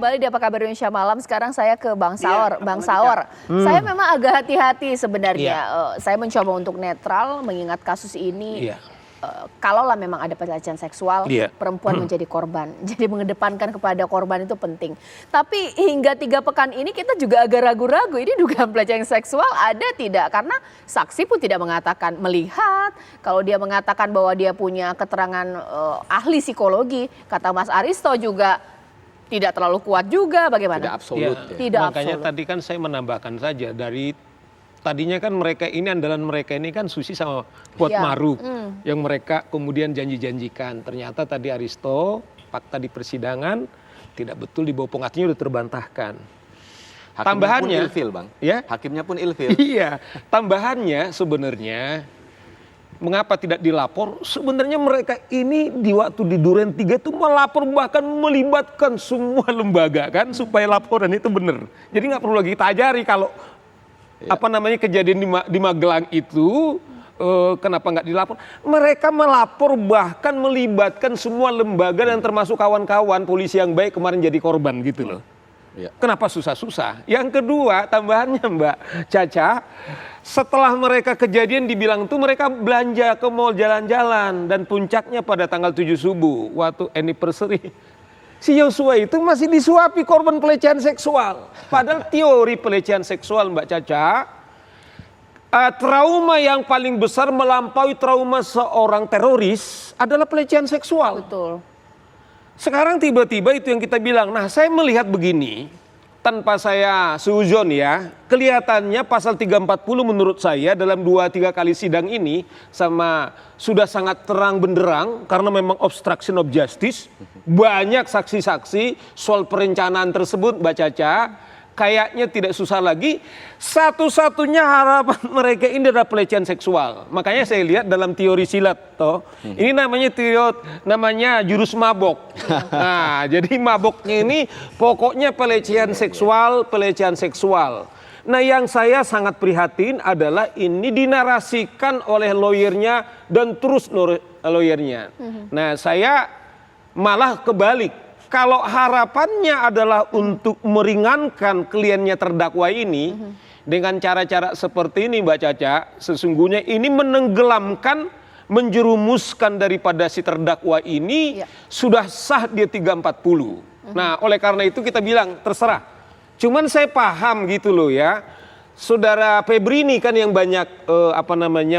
kembali di Apa Kabar Indonesia Malam. Sekarang saya ke Bang Saur. Bang Saur, saya memang agak hati-hati sebenarnya. Saya mencoba untuk netral mengingat kasus ini. Kalaulah memang ada pelecehan seksual, perempuan menjadi korban. Jadi mengedepankan kepada korban itu penting. Tapi hingga 3 pekan ini kita juga agak ragu-ragu. Ini dugaan pelecehan seksual ada tidak? Karena saksi pun tidak mengatakan melihat. Kalau dia mengatakan bahwa dia punya keterangan ahli psikologi, kata Mas Aristo juga tidak terlalu kuat juga. Bagaimana? Tidak absolut. Tidak Makanya absolut. tadi kan saya menambahkan saja dari tadinya kan mereka ini andalan mereka ini kan Susi sama Kuat Maruf yang mereka kemudian janji-janjikan. Ternyata tadi Aristo fakta di persidangan tidak betul, di bawah pengakuannya sudah terbantahkan. Hakimnya Tambahannya pun ilfil, Bang. Ya? Hakimnya pun ilfil. Iya, tambahannya sebenarnya mengapa tidak dilapor? Sebenarnya mereka ini di waktu di Duren 3 itu melapor, bahkan melibatkan semua lembaga kan supaya laporan itu benar. Jadi nggak perlu lagi kita ajari kalau kejadian di Magelang itu kenapa nggak dilapor? Mereka melapor bahkan melibatkan semua lembaga dan termasuk kawan-kawan polisi yang baik kemarin jadi korban gitu loh. Kenapa susah-susah? Yang kedua tambahannya Mbak Caca, setelah mereka kejadian dibilang tuh mereka belanja ke mall, jalan-jalan, dan puncaknya pada tanggal 7 subuh waktu anniversary. Si Yosua itu masih disuapi korban pelecehan seksual. Padahal teori pelecehan seksual Mbak Caca, trauma yang paling besar melampaui trauma seorang teroris adalah pelecehan seksual. Betul. Sekarang tiba-tiba itu yang kita bilang, nah saya melihat begini, tanpa saya suzon ya, kelihatannya pasal 340 menurut saya dalam 2-3 kali sidang ini sama sudah sangat terang benderang karena memang obstruction of justice. Banyak saksi-saksi soal perencanaan tersebut Mbak Caca, kayaknya tidak susah lagi. Satu-satunya harapan mereka ini adalah pelecehan seksual. Makanya saya lihat dalam teori silat ini namanya jurus mabok. Nah, jadi maboknya ini pokoknya pelecehan seksual, pelecehan seksual. Nah, yang saya sangat prihatin adalah ini dinarasikan oleh lawyernya dan terus lawyernya. Nah, saya malah kebalik. Kalau harapannya adalah untuk meringankan kliennya terdakwa ini dengan cara-cara seperti ini Mbak Caca, sesungguhnya ini menenggelamkan, menjerumuskan daripada si terdakwa ini sudah sah dia 340. Nah, oleh karena itu kita bilang terserah. Cuman saya paham gitu loh ya. Saudara Febri ini kan yang banyak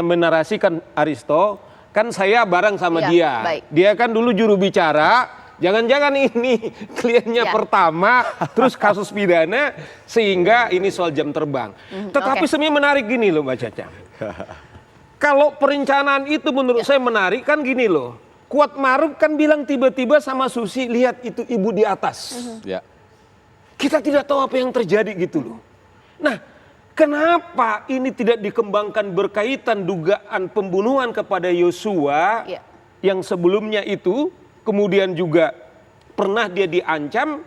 menarasikan Aristo, kan saya bareng sama dia. Baik. Dia kan dulu juru bicara. Jangan-jangan ini kliennya pertama, terus kasus pidana, sehingga ini soal jam terbang. Tetapi sebenarnya menarik gini loh Mbak Caca. Kalau perencanaan itu menurut saya menarik kan gini loh. Kuat Maruf kan bilang tiba-tiba sama Susi, lihat itu ibu di atas. Kita tidak tahu apa yang terjadi gitu loh. Nah, kenapa ini tidak dikembangkan berkaitan dugaan pembunuhan kepada Yosua yang sebelumnya itu, kemudian juga pernah dia diancam.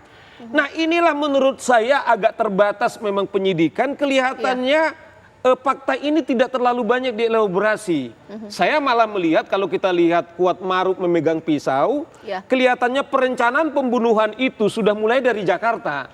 Nah, inilah menurut saya agak terbatas memang penyidikan. Kelihatannya fakta ini tidak terlalu banyak dielaborasi. Saya malah melihat kalau kita lihat Kuat Maruf memegang pisau, kelihatannya perencanaan pembunuhan itu sudah mulai dari Jakarta.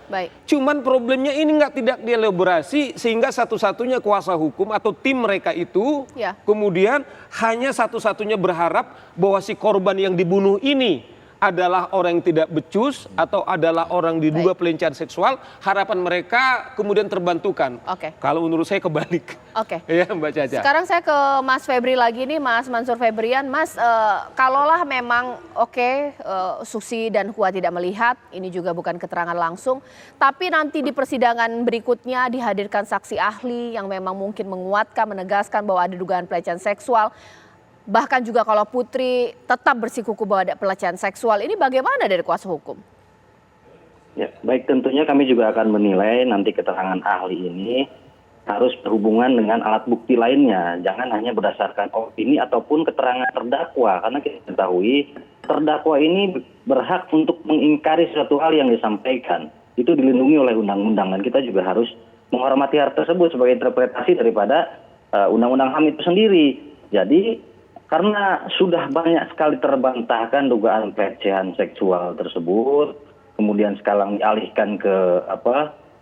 Cuman problemnya ini tidak dielaborasi sehingga satu-satunya kuasa hukum atau tim mereka itu kemudian hanya satu-satunya berharap bahwa si korban yang dibunuh ini adalah orang yang tidak becus atau adalah orang diduga pelecehan seksual. Harapan mereka kemudian terbantukan. Kalau menurut saya kebalik. Ya Mbak Caca. Sekarang saya ke Mas Febri lagi nih, Mas Mansur Febrian. Mas, kalaulah memang Susi dan Hua tidak melihat, ini juga bukan keterangan langsung, tapi nanti di persidangan berikutnya dihadirkan saksi ahli yang memang mungkin menguatkan, menegaskan bahwa ada dugaan pelecehan seksual. Bahkan juga kalau Putri tetap bersikukuh bahwa ada pelecehan seksual, ini bagaimana dari kuasa hukum? Ya, baik, tentunya kami juga akan menilai nanti keterangan ahli ini harus berhubungan dengan alat bukti lainnya. Jangan hanya berdasarkan opini ataupun keterangan terdakwa. Karena kita ketahui terdakwa ini berhak untuk mengingkari suatu hal yang disampaikan. Itu dilindungi oleh undang-undang dan kita juga harus menghormati hal tersebut sebagai interpretasi daripada undang-undang HAM itu sendiri. Jadi karena sudah banyak sekali terbantahkan dugaan pelecehan seksual tersebut, kemudian sekarang dialihkan ke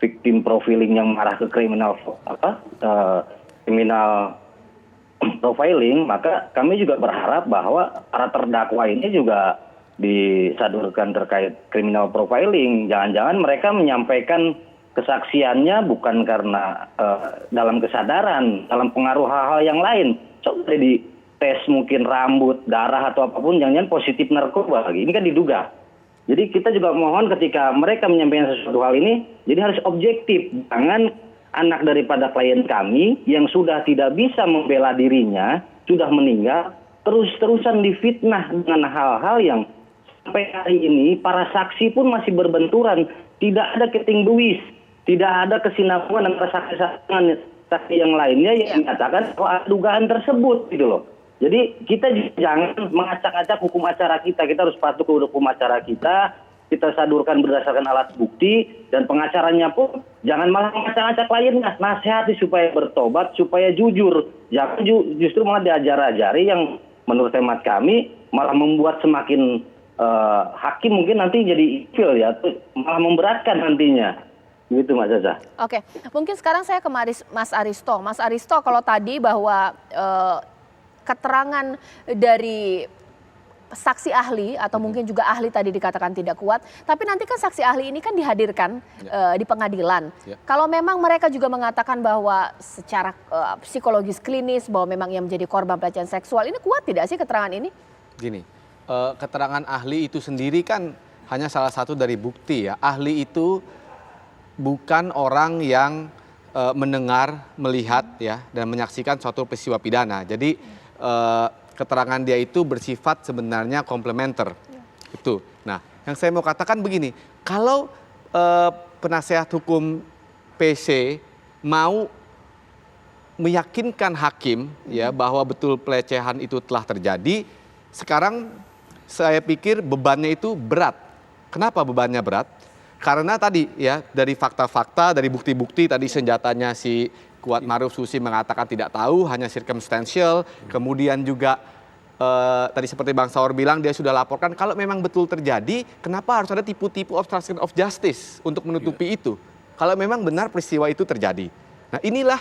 victim profiling yang mengarah ke criminal profiling, maka kami juga berharap bahwa para terdakwa ini juga disadurkan terkait criminal profiling. Jangan-jangan mereka menyampaikan kesaksiannya bukan karena dalam kesadaran, dalam pengaruh hal-hal yang lain. Coba di tes mungkin rambut, darah atau apapun, jangan-jangan positif narkoba lagi. Ini kan diduga. Jadi kita juga mohon ketika mereka menyampaikan sesuatu hal ini, jadi harus objektif. Jangan anak daripada klien kami yang sudah tidak bisa membela dirinya, sudah meninggal, terus-terusan difitnah dengan hal-hal yang sampai hari ini para saksi pun masih berbenturan. Tidak ada ketingguis, tidak ada kesinambungan antara saksi yang lainnya yang menyatakan bahwa dugaan tersebut gitu loh. Jadi kita jangan mengacak-acak hukum acara kita harus patuh ke hukum acara kita sadurkan berdasarkan alat bukti, dan pengacaranya pun jangan malah mengacak-acak kliennya, nasihati supaya bertobat, supaya jujur. Jangan justru malah diajar-ajari yang menurut hemat kami malah membuat semakin hakim mungkin nanti jadi ilfil ya, malah memberatkan nantinya. Gitu Mas Zaza. Oke, mungkin sekarang saya ke Mas Aristo. Mas Aristo, kalau tadi bahwa keterangan dari saksi ahli atau mungkin juga ahli tadi dikatakan tidak kuat, tapi nanti kan saksi ahli ini kan dihadirkan di pengadilan. Kalau memang mereka juga mengatakan bahwa secara psikologis klinis bahwa memang yang menjadi korban pelecehan seksual, ini kuat tidak sih keterangan ini? Gini, keterangan ahli itu sendiri kan hanya salah satu dari bukti ya. Ahli itu bukan orang yang mendengar, melihat ya dan menyaksikan suatu peristiwa pidana. Jadi keterangan dia itu bersifat sebenarnya komplementer. Itu. Nah, yang saya mau katakan begini, kalau penasehat hukum PC mau meyakinkan hakim ya bahwa betul pelecehan itu telah terjadi, sekarang saya pikir bebannya itu berat. Kenapa bebannya berat? Karena tadi ya dari fakta-fakta, dari bukti-bukti tadi senjatanya si Kuat Maruf Susi mengatakan tidak tahu, hanya circumstantial. Kemudian juga tadi seperti Bang Saur bilang dia sudah laporkan. Kalau memang betul terjadi, kenapa harus ada tipu-tipu obstruction of justice untuk menutupi itu? Kalau memang benar peristiwa itu terjadi. Nah inilah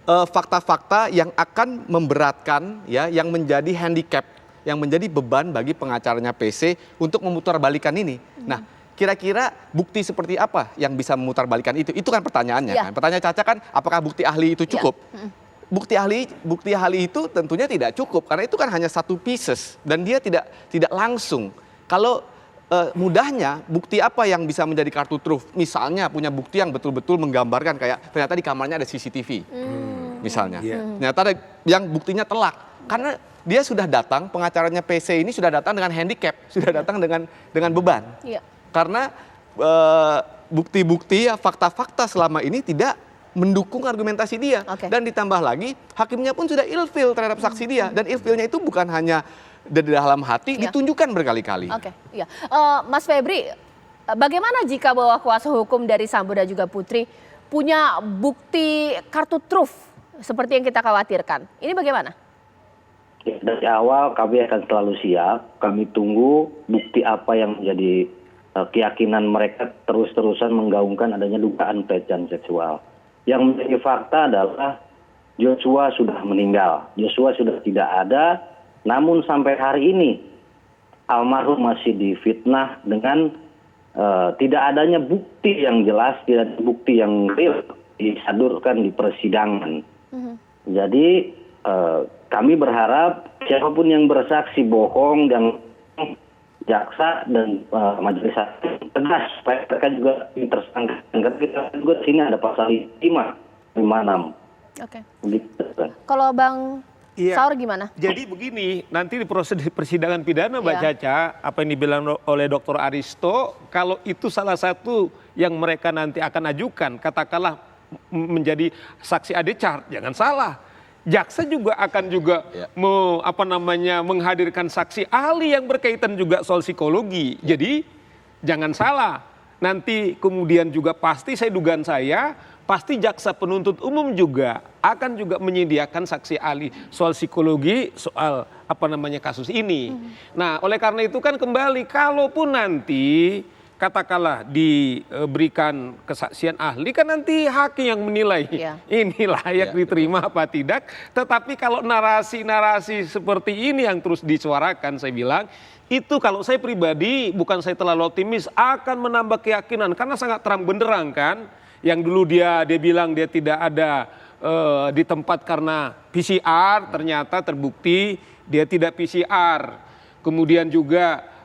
fakta-fakta yang akan memberatkan ya, yang menjadi handicap, yang menjadi beban bagi pengacaranya PC untuk memutarbalikkan ini. Nah, kira-kira bukti seperti apa yang bisa memutarbalikkan itu? Itu kan pertanyaannya. Kan? Pertanyaan Caca kan, apakah bukti ahli itu cukup? Bukti ahli itu tentunya tidak cukup karena itu kan hanya satu pieces dan dia tidak langsung. Kalau mudahnya bukti apa yang bisa menjadi kartu truf? Misalnya punya bukti yang betul-betul menggambarkan kayak ternyata di kamarnya ada CCTV. Misalnya. Ternyata ada yang buktinya telak karena dia sudah datang, pengacaranya PC ini sudah datang dengan handicap, sudah datang dengan beban. Karena bukti-bukti, fakta-fakta selama ini tidak mendukung argumentasi dia. Dan ditambah lagi, hakimnya pun sudah ilfil terhadap saksi dia. Dan ilfilnya itu bukan hanya dari dalam hati, ditunjukkan berkali-kali. Mas Febri, bagaimana jika bahwa kuasa hukum dari Sambo dan juga Putri punya bukti kartu truf seperti yang kita khawatirkan? Ini bagaimana? Dari awal kami akan selalu siap. Kami tunggu bukti apa yang menjadi keyakinan mereka terus-terusan menggaungkan adanya dugaan pelecehan seksual. Yang menjadi fakta adalah Joshua sudah meninggal, Joshua sudah tidak ada, namun sampai hari ini almarhum masih difitnah dengan tidak adanya bukti yang jelas, tidak ada bukti yang real disadurkan di persidangan. Jadi kami berharap siapapun yang bersaksi bohong dan jaksa dan majelis hakim tegas supaya mereka juga tersangka. Karena kita juga di sini ada pasal 556. Begitu. Kalau Bang Saur gimana? Jadi begini, nanti di proses persidangan pidana Mbak Caca, apa yang dibilang oleh Dr. Aristo, kalau itu salah satu yang mereka nanti akan ajukan, katakanlah menjadi saksi adechart, jangan salah. Jaksa juga akan menghadirkan saksi ahli yang berkaitan juga soal psikologi. Jadi jangan salah. Nanti kemudian juga pasti dugaan saya pasti jaksa penuntut umum juga akan juga menyediakan saksi ahli soal psikologi, soal kasus ini. Nah, oleh karena itu kan kembali kalaupun nanti katakanlah diberikan kesaksian ahli, kan nanti hakim yang menilai ini layak diterima apa tidak. Tetapi kalau narasi-narasi seperti ini yang terus disuarakan, saya bilang itu kalau saya pribadi, bukan saya terlalu optimis, akan menambah keyakinan karena sangat terang benderang kan. Yang dulu dia bilang dia tidak ada di tempat karena PCR, ternyata terbukti dia tidak PCR. Kemudian juga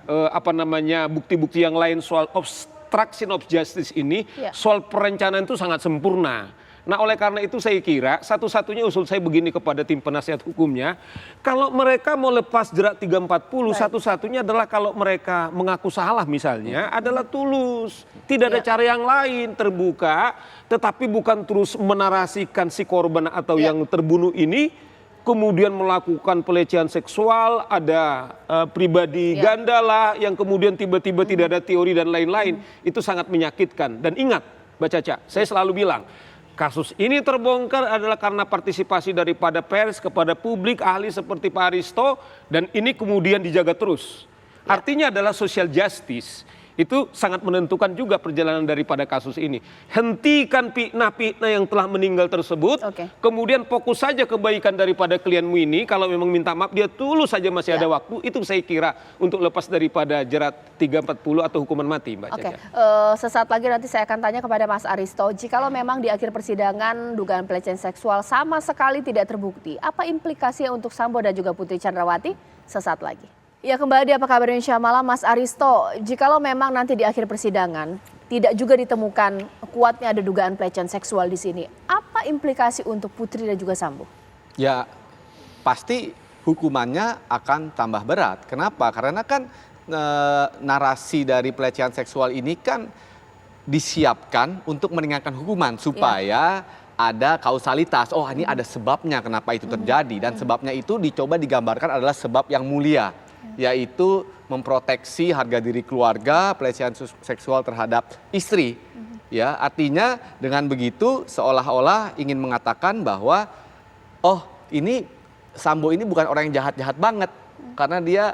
bukti-bukti yang lain soal obstruction of justice ini, soal perencanaan itu sangat sempurna. Nah, oleh karena itu saya kira satu-satunya usul saya begini kepada tim penasihat hukumnya, kalau mereka mau lepas jerat 340, satu-satunya adalah kalau mereka mengaku salah misalnya adalah tulus. Tidak ada cara yang lain, terbuka, tetapi bukan terus menarasikan si korban atau yang terbunuh ini kemudian melakukan pelecehan seksual, ada pribadi ganda lah yang kemudian tiba-tiba tidak ada teori dan lain-lain. Itu sangat menyakitkan. Dan ingat Mbak Caca, saya selalu bilang, kasus ini terbongkar adalah karena partisipasi daripada pers kepada publik, ahli seperti Pak Aristo, dan ini kemudian dijaga terus. Artinya adalah social justice. Itu sangat menentukan juga perjalanan daripada kasus ini. Hentikan fitnah-fitnah yang telah meninggal tersebut, kemudian fokus saja kebaikan daripada klienmu ini. Kalau memang minta maaf, dia tulus saja masih ada waktu. Itu saya kira untuk lepas daripada jerat 340 atau hukuman mati, Mbak Caca. Sesaat lagi nanti saya akan tanya kepada Mas Aristo, jikalau memang di akhir persidangan dugaan pelecehan seksual sama sekali tidak terbukti, apa implikasinya untuk Sambo dan juga Putri Chandrawati? Sesaat lagi. Ya, kembali di Apa Kabar Indonesia Malam, Mas Aristo, jikalau memang nanti di akhir persidangan tidak juga ditemukan kuatnya ada dugaan pelecehan seksual di sini, apa implikasi untuk Putri dan juga Sambo? Ya, pasti hukumannya akan tambah berat. Kenapa? Karena kan narasi dari pelecehan seksual ini kan disiapkan untuk meringankan hukuman supaya ada kausalitas. Oh, ini ada sebabnya kenapa itu terjadi, dan sebabnya itu dicoba digambarkan adalah sebab yang mulia, yaitu memproteksi harga diri keluarga, pelecehan seksual terhadap istri. Ya, artinya dengan begitu seolah-olah ingin mengatakan bahwa ini Sambo ini bukan orang yang jahat-jahat banget karena dia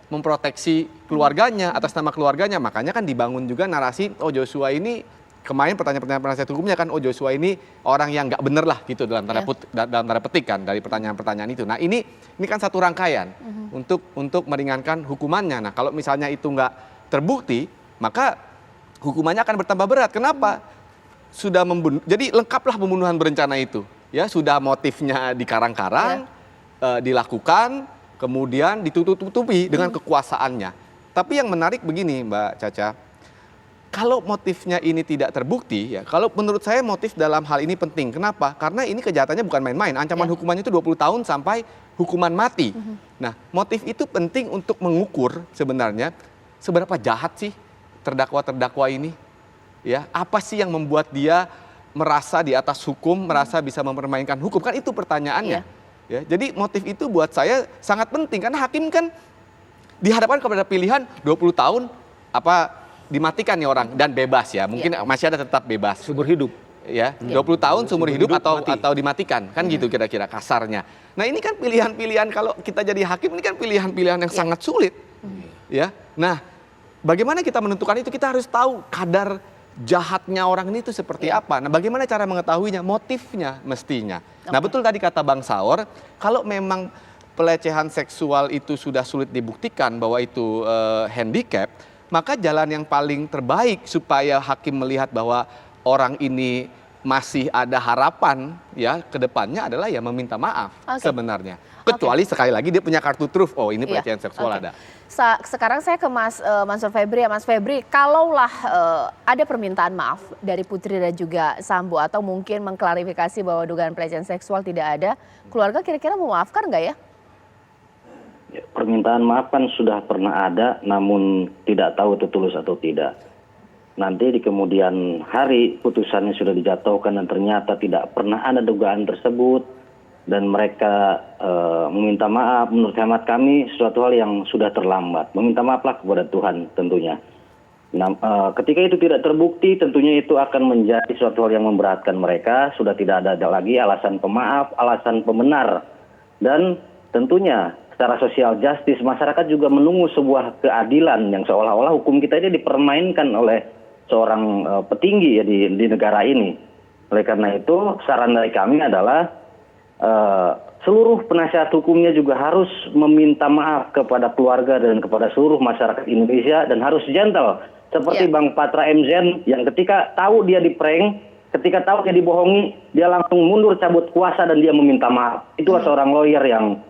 memproteksi keluarganya, atas nama keluarganya. Makanya kan dibangun juga narasi, Joshua ini kemarin pertanyaan penasihat hukumnya kan, Joshua ini orang yang nggak bener lah gitu dalam tanda petik kan dari pertanyaan-pertanyaan itu. Nah ini kan satu rangkaian untuk meringankan hukumannya. Nah kalau misalnya itu nggak terbukti, maka hukumannya akan bertambah berat. Kenapa? Sudah membunuh, jadi lengkaplah pembunuhan berencana itu. Ya, sudah motifnya dikarang-karang, dilakukan, kemudian ditutup-tutupi dengan kekuasaannya. Tapi yang menarik begini Mbak Caca, kalau motifnya ini tidak terbukti, ya kalau menurut saya motif dalam hal ini penting. Kenapa? Karena ini kejahatannya bukan main-main. Ancaman hukumannya itu 20 tahun sampai hukuman mati. Nah, motif itu penting untuk mengukur sebenarnya seberapa jahat sih terdakwa-terdakwa ini. Ya, apa sih yang membuat dia merasa di atas hukum, merasa bisa mempermainkan hukum? Kan itu pertanyaannya. Ya, jadi motif itu buat saya sangat penting karena hakim kan dihadapkan kepada pilihan 20 tahun dimatikan nih orang dan bebas ya, mungkin masih ada tetap bebas seumur hidup ya, 20 tahun seumur hidup atau dimatikan kan gitu kira-kira kasarnya. Nah ini kan pilihan-pilihan, kalau kita jadi hakim ini kan pilihan-pilihan yang sangat sulit ya. Nah bagaimana kita menentukan itu? Kita harus tahu kadar jahatnya orang ini itu seperti apa. Nah bagaimana cara mengetahuinya? Motifnya mestinya. Nah betul tadi kata Bang Saur, kalau memang pelecehan seksual itu sudah sulit dibuktikan bahwa itu handicap, maka jalan yang paling terbaik supaya hakim melihat bahwa orang ini masih ada harapan ya ke depannya adalah ya meminta maaf sebenarnya. Kecuali sekali lagi dia punya kartu truf, ini pelecehan seksual ada. Sekarang saya ke Mas Mansur Febri ya. Mas Febri, kalaulah ada permintaan maaf dari Putri dan juga Sambo atau mungkin mengklarifikasi bahwa dugaan pelecehan seksual tidak ada, keluarga kira-kira memaafkan nggak ya? Permintaan maaf kan sudah pernah ada, namun tidak tahu itu tulus atau tidak. Nanti di kemudian hari putusannya sudah dijatuhkan dan ternyata tidak pernah ada dugaan tersebut dan mereka meminta maaf, menurut hemat kami suatu hal yang sudah terlambat. Meminta maaflah kepada Tuhan tentunya. Nah, ketika itu tidak terbukti, tentunya itu akan menjadi suatu hal yang memberatkan mereka. Sudah tidak ada lagi alasan pemaaf, alasan pembenar, dan tentunya secara sosial justice, masyarakat juga menunggu sebuah keadilan yang seolah-olah hukum kita ini dipermainkan oleh seorang petinggi ya di negara ini. Oleh karena itu, saran dari kami adalah seluruh penasihat hukumnya juga harus meminta maaf kepada keluarga dan kepada seluruh masyarakat Indonesia dan harus gentle. Seperti Bang Patra MZen yang ketika tahu dia diprank, ketika tahu dia dibohongi, dia langsung mundur cabut kuasa dan dia meminta maaf. Itulah seorang lawyer yang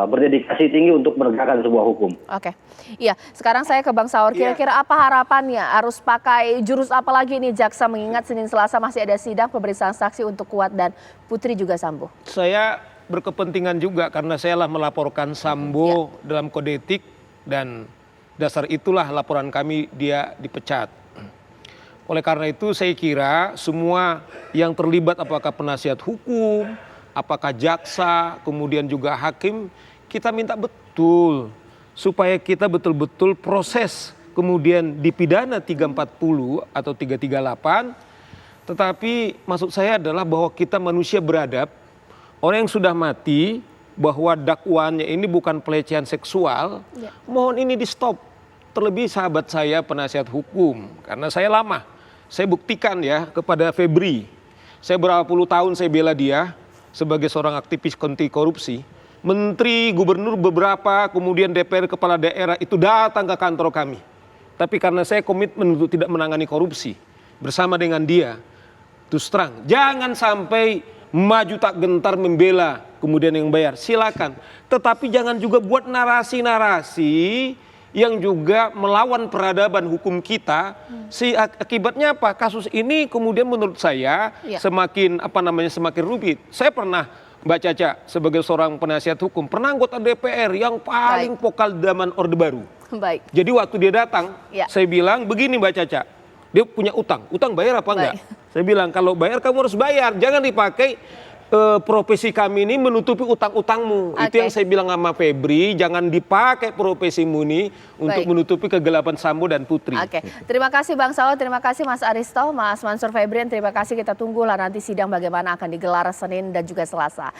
berdedikasi tinggi untuk menegakkan sebuah hukum. Oke, iya. Sekarang saya ke Bang Saur. Kira-kira apa harapannya? Harus pakai jurus apa lagi nih jaksa mengingat Senin Selasa masih ada sidang pemeriksaan saksi untuk Kuat dan Putri juga Sambo? Saya berkepentingan juga karena saya lah melaporkan Sambo dalam kode etik dan dasar itulah laporan kami dia dipecat. Oleh karena itu saya kira semua yang terlibat apakah penasihat hukum, apakah jaksa, kemudian juga hakim, kita minta betul supaya kita betul-betul proses kemudian dipidana 340 atau 338. Tetapi maksud saya adalah bahwa kita manusia beradab, orang yang sudah mati bahwa dakwaannya ini bukan pelecehan seksual, mohon ini di stop. Terlebih sahabat saya penasihat hukum, karena saya lama, saya buktikan ya kepada Febri, saya berapa puluh tahun saya bela dia, sebagai seorang aktivis anti korupsi, menteri, gubernur beberapa, kemudian DPR kepala daerah itu datang ke kantor kami. Tapi karena saya komitmen untuk tidak menangani korupsi bersama dengan dia, terus terang, jangan sampai maju tak gentar membela kemudian yang bayar, silakan. Tetapi jangan juga buat narasi-narasi yang juga melawan peradaban hukum kita. Akibatnya apa? Kasus ini kemudian menurut saya semakin semakin rumit. Saya pernah Mbak Caca sebagai seorang penasihat hukum pernah anggota DPR yang paling vokal zaman Orde Baru. Baik. Jadi waktu dia datang, saya bilang begini Mbak Caca, dia punya utang bayar apa enggak? Saya bilang kalau bayar kamu harus bayar, jangan dipakai profesi kami ini menutupi utang-utangmu. Itu yang saya bilang sama Febri, jangan dipakai profesimu ini untuk menutupi kegelapan Sambo dan Putri. Terima kasih Bang Saur, terima kasih Mas Aristo, Mas Mansur Febrian, terima kasih. Kita tunggulah nanti sidang bagaimana akan digelar Senin dan juga Selasa.